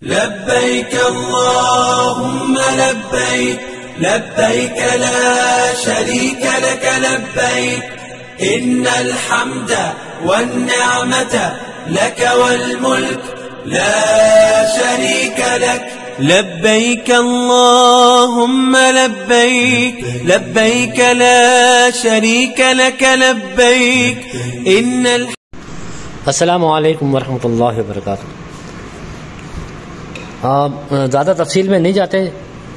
لبيك اللهم لبيك لبيك لا شريك لك لبيك إن الحمد والنعمة لك والملك لا شريك لك لبيك اللهم لبيك لبيك لا شريك لك لبيك إن السلام علیکم ورحمۃ اللہ وبرکاتہ۔ زیادہ تفصیل میں نہیں جاتے،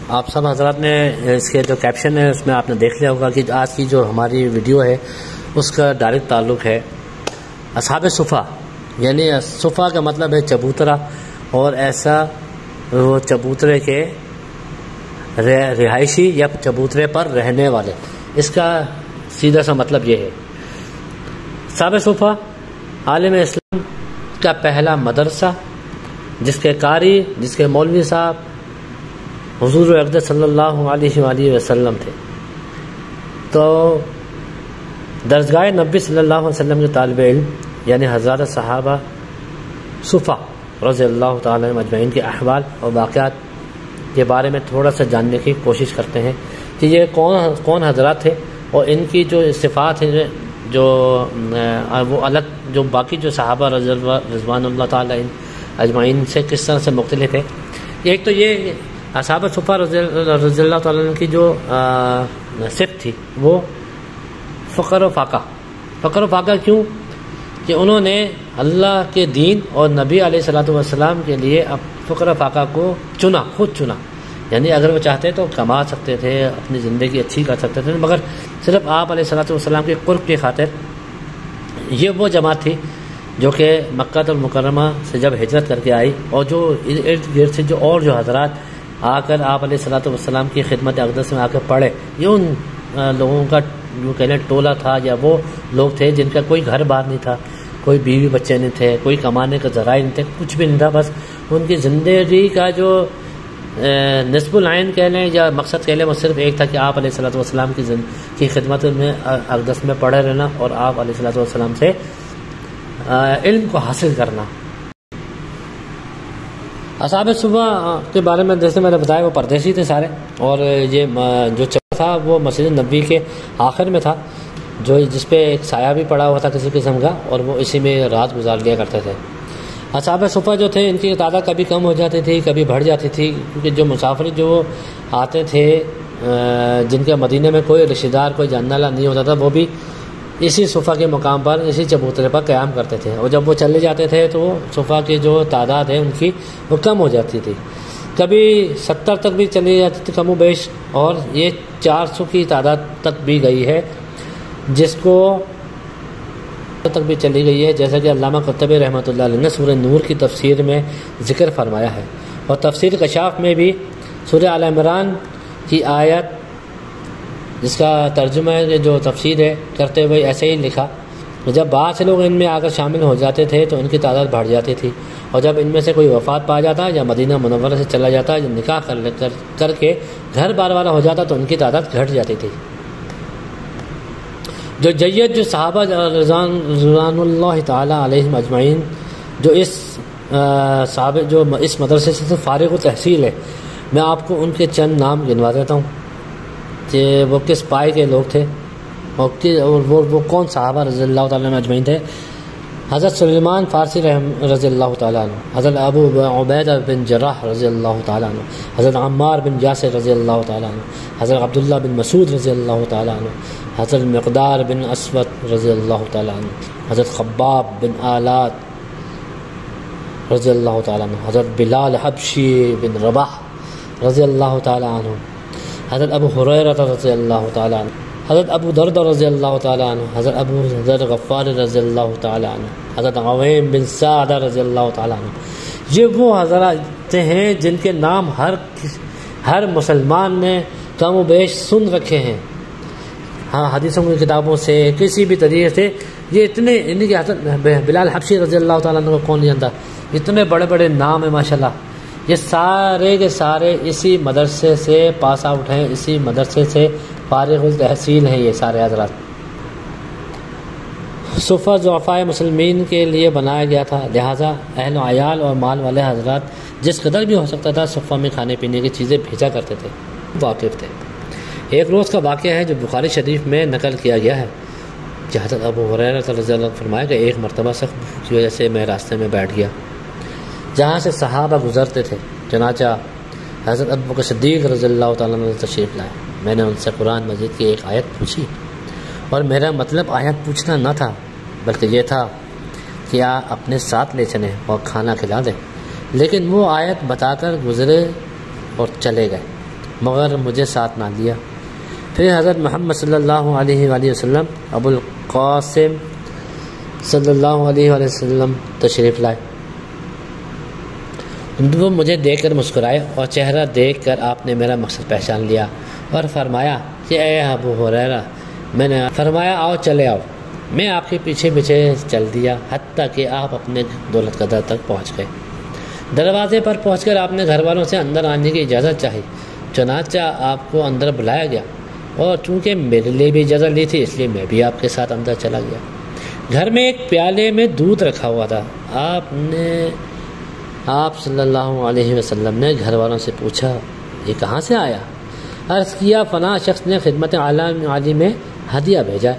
آپ سب حضرات نے اس کے جو کیپشن ہے اس میں آپ نے دیکھ لیا ہوگا کہ آج کی جو ہماری ویڈیو ہے اس کا ڈائریکٹ تعلق ہے اصحاب صفا، یعنی صفا کا مطلب ہے چبوترا، اور ایسا وہ چبوترے کے رہائشی یا چبوترے پر رہنے والے، اس کا سیدھا سا مطلب یہ ہے۔ اصحاب صفا عالم اسلام کا پہلا مدرسہ، جس کے قاری، جس کے مولوی صاحب حضور اقدس صلی اللہ علیہ وآلہ وسلم تھے، تو درسگاہ نبی صلی اللہ علیہ وسلم کے طالب علم یعنی حضرات صحابہ صفا رضی اللہ تعالیٰ عنہم اجمعین کے احوال اور واقعات کے بارے میں تھوڑا سا جاننے کی کوشش کرتے ہیں کہ یہ کون حضرات تھے، اور ان کی جو صفات ہیں جو وہ الگ جو باقی جو صحابہ رضوان اللہ تعالیٰ اجمعین سے کس طرح سے مختلف ہے۔ ایک تو یہ اصحاب صفا رضی اللہ تعالیٰ عنہ کی جو صفت تھی وہ فقر و فاقہ کیوں کہ انہوں نے اللہ کے دین اور نبی علیہ الصلوۃ والسلام کے لیے فقر و فاقہ کو خود چنا، یعنی اگر وہ چاہتے تو کما سکتے تھے، اپنی زندگی اچھی کر سکتے تھے، مگر صرف آپ علیہ الصلوۃ والسلام کے قرب کی خاطر یہ وہ جماعت تھی جو کہ مکہ المکرمہ سے جب ہجرت کر کے آئی، اور جو ارد گرد سے جو حضرات آ کر آپ علیہ الصلوۃ والسلام کی خدمت اقدس میں آ کر پڑھے، یہ ان لوگوں کا جو کہنے ٹولہ تھا، یا وہ لوگ تھے جن کا کوئی گھر بار نہیں تھا، کوئی بیوی بچے نہیں تھے، کوئی کمانے کا ذرائع نہیں تھے، کچھ بھی نہیں تھا، بس ان کی زندگی کا جو نصب العین کہہ لیں یا مقصد کہہ لیں وہ صرف ایک تھا کہ آپ علیہ الصلوۃ والسلام کی خدمت میں اقدس میں پڑھے رہنا اور آپ علیہ الصلوۃ والسلام سے علم کو حاصل کرنا۔ اصحاب صفا کے بارے میں جیسے میں نے بتایا وہ پردیسی تھے سارے، اور یہ جو چبوترا تھا وہ مسجد نبوی کے آخر میں تھا، جس پہ ایک سایہ بھی پڑا ہوا تھا کسی قسم کا، اور وہ اسی میں رات گزار لیا کرتے تھے۔ اصحاب صفا جو تھے ان کی تعداد کبھی کم ہو جاتی تھی، کبھی بڑھ جاتی تھی، کیونکہ جو مسافر جو آتے تھے جن کے مدینے میں کوئی رشتہ دار کوئی جاننے والا نہیں ہوتا تھا، وہ بھی اسی صفا کے مقام پر اسی چبوترے پر قیام کرتے تھے، اور جب وہ چلے جاتے تھے تو صفا کی جو تعداد ہے ان کی وہ کم ہو جاتی تھی، کبھی 70 تک بھی چلی جاتی تھی کم و بیش، اور یہ 400 کی تعداد تک بھی گئی ہے، جس کو تک بھی چلی گئی ہے، جیسا کہ علامہ قرطبی رحمۃ اللہ علیہ نے سورہ نور کی تفسیر میں ذکر فرمایا ہے، اور تفسیر کشاف میں بھی سورہ آل عمران کی آیت جس کا ترجمہ ہے جو تفسیر ہے کرتے ہوئے ایسے ہی لکھا، جب بعض سے لوگ ان میں آ کر شامل ہو جاتے تھے تو ان کی تعداد بڑھ جاتی تھی، اور جب ان میں سے کوئی وفات پا جاتا یا مدینہ منورہ سے چلا جاتا یا نکاح کر کے گھر بار والا ہو جاتا تو ان کی تعداد گھٹ جاتی تھی۔ جو صحابہ رضوان اللہ تعالی علیہم اجمعین جو اس مدرسے سے فارغ التحصیل ہے، میں آپ کو ان کے چند نام گنوا دیتا ہوں کہ وہ کس پائے کے لوگ تھے، اور وہ کون صحابہ رضی اللہ تعالیٰ عنہ اجمعین تھے۔ حضرت سلیمان فارسی رضی اللہ تعالیٰ عنہ، حضرت ابو عبیدہ بن جراح رضی اللہ تعالیٰ عنہ، حضرت عمار بن یاسر رضی اللہ تعالیٰ عنہ، حضرت عبداللہ بن مسعود رضی اللہ تعالیٰ عنہ، حضرت مقدار بن اسود رضی اللہ تعالیٰ عنہ، حضرت خباب بن آلات رضی اللہ تعالیٰ عنہ، حضرت بلال حبشی بن رباح رضی اللہ تعالیٰ عنہ، حضرت ابو ہریرہ رضی اللہ تعالیٰ عنہ، حضرت ابو دردہ رضی اللہ تعالیٰ عنہ، حضرت ابو ذر غفاری رضی اللہ تعالیٰ عنہ، حضرت عویم بن سعدہ رضی اللہ تعالیٰ عنہ۔ یہ وہ حضرات ہیں جن کے نام ہر مسلمان نے کم و بیش سن رکھے ہیں، ہاں حدیثوں کی کتابوں سے کسی بھی طریقے سے۔ یہ اتنے ان کے حضرت بلال حبشی رضی اللہ تعالیٰ عنہ کو کون نہیں جانتا، اتنے بڑے بڑے نام ہیں ماشاءاللہ۔ یہ سارے کے سارے اسی مدرسے سے پاس آؤٹ ہیں، اسی مدرسے سے فارغ التحصیل ہیں یہ سارے حضرات۔ صفا ضعفاء مسلمین کے لیے بنایا گیا تھا، لہٰذا اہل و عیال اور مال والے حضرات جس قدر بھی ہو سکتا تھا صفہ میں کھانے پینے کی چیزیں بھیجا کرتے تھے، واقف تھے۔ ایک روز کا واقعہ ہے جو بخاری شریف میں نقل کیا گیا ہے کہ حضرت ابو ہریرہ رضی اللہ عنہ فرمایا کہ ایک مرتبہ سخت بھوک کی وجہ سے میں راستے میں بیٹھ گیا جہاں سے صحابہ گزرتے تھے، چنانچہ حضرت ابو بکر صدیق رضی اللہ تعالیٰ عنہ تشریف لائے۔ میں نے ان سے قرآن مجید کی ایک آیت پوچھی، اور میرا مطلب آیت پوچھنا نہ تھا بلکہ یہ تھا کہ آپ اپنے ساتھ لے چلیں اور کھانا کھلا دیں، لیکن وہ آیت بتا کر گزرے اور چلے گئے مگر مجھے ساتھ نہ لیا۔ پھر حضرت محمد صلی اللہ علیہ وآلہ وسلم ابو القاسم صلی اللہ علیہ وآلہ وسلم تشریف لائے۔ وہ مجھے دیکھ کر مسکرائے اور چہرہ دیکھ کر آپ نے میرا مقصد پہچان لیا اور فرمایا کہ اے ابو ہریرہ، میں نے فرمایا آؤ چلے آؤ۔ میں آپ کے پیچھے پیچھے چل دیا حتیٰ کہ آپ اپنے دولت قدر تک پہنچ گئے۔ دروازے پر پہنچ کر آپ نے گھر والوں سے اندر آنے کی اجازت چاہی، چنانچہ آپ کو اندر بلایا گیا، اور چونکہ میرے لیے بھی اجازت لی تھی اس لیے میں بھی آپ کے ساتھ اندر چلا گیا۔ گھر میں ایک پیالے میں دودھ رکھا ہوا تھا۔ آپ صلی اللہ علیہ وسلم نے گھر والوں سے پوچھا یہ کہاں سے آیا؟ عرض کیا فلاں شخص نے خدمت عالی میں ہدیہ بھیجا۔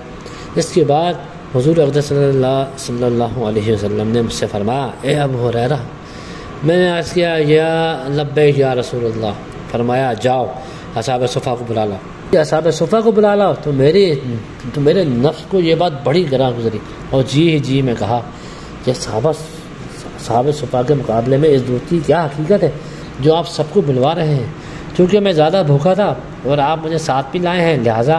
اس کے بعد حضور اقدس صلی اللہ علیہ وسلم نے مجھ سے فرمایا اے ابو ہریرہ، میں نے عرض کیا یا لبیک یا رسول اللہ۔ فرمایا جاؤ اصحاب صفہ کو بلا لاؤ۔ اصحاب صفہ کو بلا لاؤ تو میرے نفس کو یہ بات بڑی گراں گزری، اور جی میں کہا کہ صحاب صفہ کے مقابلے میں اس دودھ کی کیا حقیقت ہے جو آپ سب کو بلوا رہے ہیں؟ چونکہ میں زیادہ بھوکا تھا اور آپ مجھے ساتھ بھی لائے ہیں، لہٰذا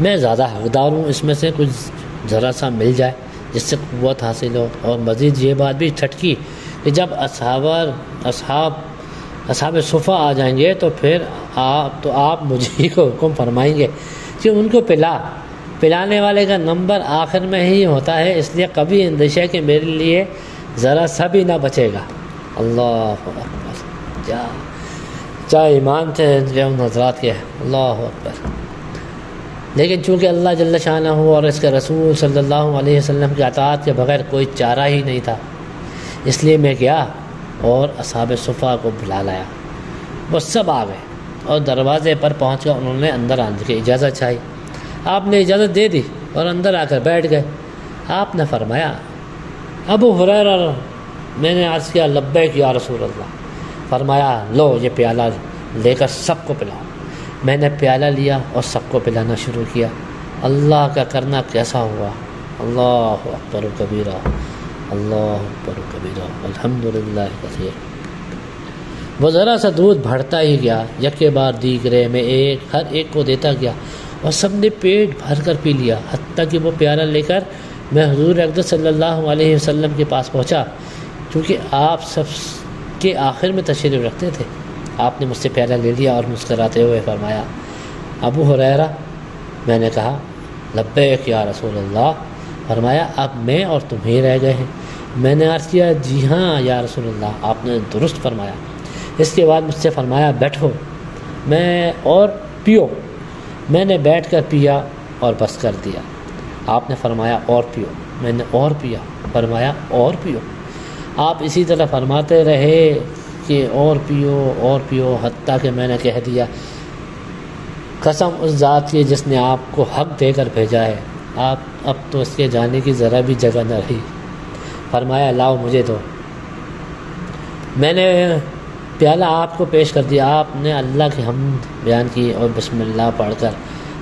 میں زیادہ حقدار ہوں، اس میں سے کچھ ذرا سا مل جائے جس سے قوت حاصل ہو۔ اور مزید یہ بات بھی چھٹکی کہ جب اصحاب صفہ آ جائیں گے تو پھر آپ مجھے کو حکم فرمائیں گے کہ ان کو پلانے والے کا نمبر آخر میں ہی ہوتا ہے، اس لیے کبھی اندیشہ کہ میرے لیے ذرا سا بھی نہ بچے گا۔ اللہ اکبر، کیا ایمان تھے جو ان حضرات کے، اللہ اکبر۔ لیکن چونکہ اللہ جل شانہ اور اس کے رسول صلی اللہ علیہ وسلم کی اطاعت کے بغیر کوئی چارہ ہی نہیں تھا، اس لیے میں گیا اور اصحاب صفہ کو بلا لایا۔ وہ سب آ گئے اور دروازے پر پہنچ کر انہوں نے اندر آنے کی اجازت چاہی۔ آپ نے اجازت دے دی اور اندر آ کر بیٹھ گئے۔ آپ نے فرمایا ابو ہریرہ، میں نے عرض کیا لبیک یا رسول اللہ۔ فرمایا لو یہ پیالہ لے کر سب کو پلاؤ۔ میں نے پیالہ لیا اور سب کو پلانا شروع کیا۔ اللہ کا کرنا کیسا ہوا، اللہ اکبر کبیرہ، اللہ اکبر کبیرہ، الحمدللہ کثیر۔ وہ ذرا سا دودھ بڑھتا ہی گیا، یکے بار دیگرے میں ہر ایک کو دیتا گیا اور سب نے پیٹ بھر کر پی لیا، حتیٰ کہ وہ پیالہ لے کر میں حضور اقدس صلی اللہ علیہ وسلم کے پاس پہنچا، کیونکہ آپ سب کے آخر میں تشریف رکھتے تھے۔ آپ نے مجھ سے پیالہ لے لیا اور مسکراتے ہوئے فرمایا ابو ہریرہ، میں نے کہا لبیک یا رسول اللہ۔ فرمایا اب میں اور تم ہی رہ گئے ہیں۔ میں نے عرض کیا جی ہاں یا رسول اللہ، آپ نے درست فرمایا۔ اس کے بعد مجھ سے فرمایا بیٹھو اور پیو۔ میں نے بیٹھ کر پیا اور بس کر دیا۔ آپ نے فرمایا اور پیو۔ میں نے اور پیا۔ فرمایا اور پیو۔ آپ اسی طرح فرماتے رہے کہ اور پیو حتیٰ کہ میں نے کہہ دیا قسم اس ذات کی جس نے آپ کو حق دے کر بھیجا ہے، اب تو اس کے جانے کی ذرا بھی جگہ نہ رہی۔ فرمایا لاؤ مجھے دو۔ میں نے پیالہ آپ کو پیش کر دیا۔ آپ نے اللہ کی حمد بیان کی اور بسم اللہ پڑھ کر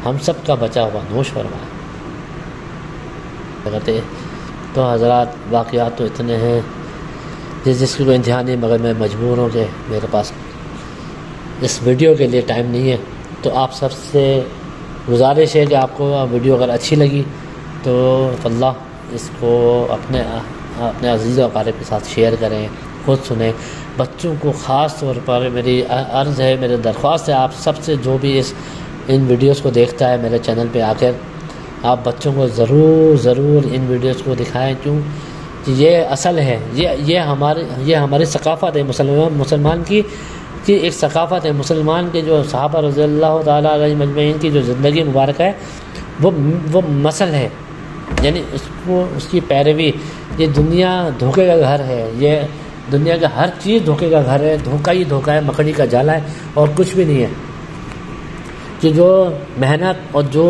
ہم سب کا بچا ہوا نوش فرمایا۔ تو حضرات واقعات تو اتنے ہیں جس کی کوئی انتہا نہیں، مگر میں مجبور ہوں کہ میرے پاس اس ویڈیو کے لیے ٹائم نہیں ہے۔ تو آپ سب سے گزارش ہے کہ آپ کو ویڈیو اگر اچھی لگی تو اللہ اس کو اپنے عزیز و اقارب کے ساتھ شیئر کریں، خود سنیں۔ بچوں کو خاص طور پر میری عرض ہے، میری درخواست ہے آپ سب سے، جو بھی ان ویڈیوز کو دیکھتا ہے میرے چینل پہ آ کر، آپ بچوں کو ضرور ان ویڈیوز کو دکھائیں، کیوں کہ یہ اصل ہے، یہ ہماری ثقافت ہے مسلمان کی ایک ثقافت ہے۔ مسلمان کے جو صحابہ رضی اللہ تعالیٰ علیہ مجمعین کی جو زندگی مبارکہ ہے وہ مثل ہے، یعنی اس کی پیروی۔ یہ دنیا دھوکے کا گھر ہے، دنیا کا ہر چیز دھوکے کا گھر ہے، دھوکہ ہی دھوکہ ہے، مکڑی کا جالا ہے اور کچھ بھی نہیں ہے. کہ جو محنت اور جو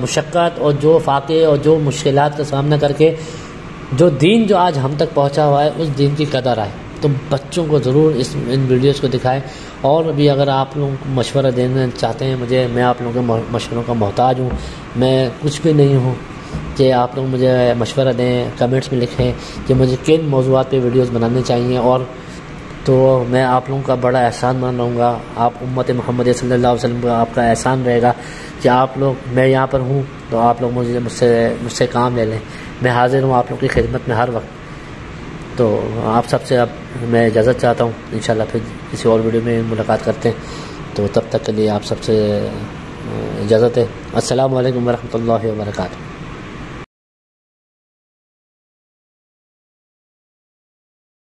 مشقت اور جو فاقے اور جو مشکلات کا سامنا کر کے جو دین جو آج ہم تک پہنچا ہوا ہے، اس دین کی قدر آئے. تو بچوں کو ضرور ان ویڈیوز کو دکھائیں. اور بھی اگر آپ لوگ مشورہ دینا چاہتے ہیں مجھے، میں آپ لوگوں کے مشوروں کا محتاج ہوں. میں کچھ بھی نہیں ہوں کہ آپ لوگ مجھے مشورہ دیں، کمنٹس میں لکھیں کہ مجھے کن موضوعات پہ ویڈیوز بنانے چاہیے. اور تو میں آپ لوگوں کا بڑا احسان مان رہوں گا. آپ امت محمد صلی اللہ علیہ وسلم کا آپ کا احسان رہے گا کہ آپ لوگ، میں یہاں پر ہوں تو آپ لوگ مجھ سے کام لے لیں. میں حاضر ہوں آپ لوگ کی خدمت میں ہر وقت. تو آپ سب سے اب میں اجازت چاہتا ہوں. انشاءاللہ پھر کسی اور ویڈیو میں ملاقات کرتے ہیں. تو تب تک کے لیے آپ سب سے اجازت ہے. السلام علیکم ورحمۃ اللہ وبرکاتہ.